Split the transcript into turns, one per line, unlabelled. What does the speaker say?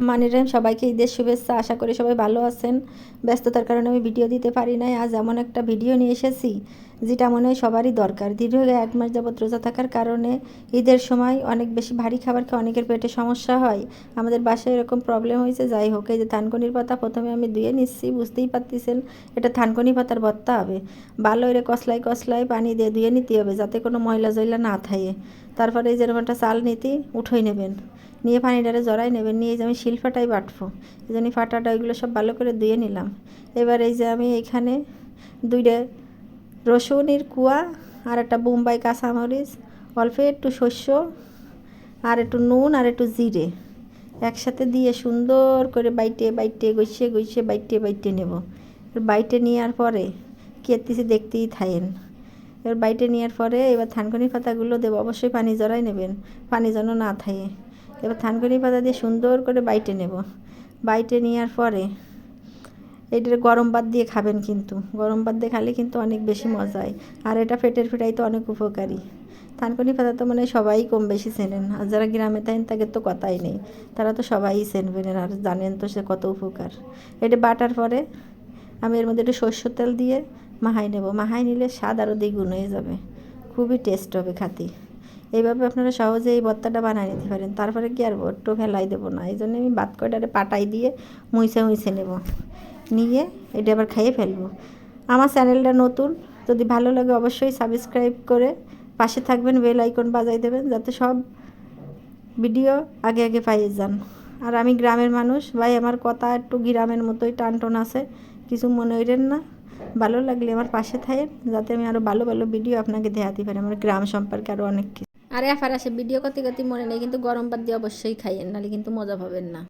মানিরাম সবাইকে ঈদের শুভেচ্ছা। আশা করি সবাই ভালো আছেন। ব্যস্ততার কারণে আমি ভিডিও দিতে পারি নাই। আজ এমন একটা ভিডিও নিয়ে এসেছি যেটা মনে হয় সবারই দরকার। দীর্ঘ 1 মাস যাবত রোজা থাকার কারণে ঈদের সময় অনেক বেশি ভারী খাবার খেয়ে অনেকের পেটে সমস্যা হয়। আমাদের বাসায় এরকম প্রবলেম হয়েছে। যাই হোক, এই যে থানকুনির পাতা প্রথমে আমি ধুয়ে নিচ্ছি। বুঝতেই পারতেছেন এটা থানকুনি পাতার ভর্তা হবে। ভালো করে কসলাই পানি দিয়ে ধুয়ে নিতে হবে যাতে কোনো ময়লা জয়লা না থাকে। তারপরে এই যেরকম একটা চাল নিতে উঠোই নেবেন, নিয়ে পানিটারে জড়াই নেবেন, নিয়ে যে আমি শিলফাটাই বাটবো, এই জন্য ফাটাটা ওইগুলো সব ভালো করে ধুয়ে নিলাম। এবার এই যে আমি এখানে 2টা রসুনের কুয়া আর একটা বোম্বাই কাঁচামরিচ, অল্প একটু শস্য আর একটু নুন আর একটু জিরে একসাথে দিয়ে সুন্দর করে বাইটে গইসে বাইটে নেব। বাইটে নেওয়ার পরে কেতেছি দেখতেই থাকেন। এবার বাইটে নেওয়ার পরে এবার থানকুনি পাতাগুলো দেবো। অবশ্যই পানি জড়াই নেবেন, পানি যেন না থাকে। এবার থানকুনি পাতা দিয়ে সুন্দর করে বাইটে নেব। বাইটে নেওয়ার পরে এটা গরম ভাত দিয়ে খাবেন, কিন্তু গরম ভাত দিয়ে খালে কিন্তু অনেক বেশি মজা হয়। আর এটা পেটের ফিটাইতে অনেক উপকারী। থানকুনি পাতা তো মানে সবাই কম বেশি চেনেন, আর যারা গ্রামে থাকেন তাদের তো কথাই নেই, তারা তো সবাই চেনবেন আর জানেন তো সে কত উপকার। এটা বাটার পরে আমি এর মধ্যে একটু সরষের তেল দিয়ে মাখাই নেব। মাখাই নিলে স্বাদ আরও দ্বিগুণ হয়ে যাবে, খুবই টেস্ট হবে খাতে। এইভাবে আপনারা সহজে এই ভর্তাটা বানিয়ে নিতে পারেন। তারপরে কি আর বট্টো ফেলাই দেবো না, এই জন্য আমি ভাত কয়টারে পাটাই দিয়ে মুইছে নেব, নিয়ে এটা আবার খাইয়ে ফেলবো। আমার চ্যানেলটা নতুন, যদি ভালো লাগে অবশ্যই সাবস্ক্রাইব করে পাশে থাকবেন, বেল আইকন বাজাই দেবেন যাতে সব ভিডিও আগে পাইয়ে যান। আর আমি গ্রামের মানুষ, ভাই আমার কথা একটু গ্রামের মতোই টানটন আছে, কিছু মনে করেন না। ভালো লাগলে আমার পাশে থাকেন যাতে আমি আরও ভালো ভিডিও আপনাকে দেখাতে পারি আমার গ্রাম সম্পর্কে আরও অনেক কিছু। আরে আফার আসে ভিডিও করতে মনে নেই, কিন্তু গরম ভাত দিয়ে অবশ্যই খাইয়েন, নাহলে কিন্তু মজা পাবেন না।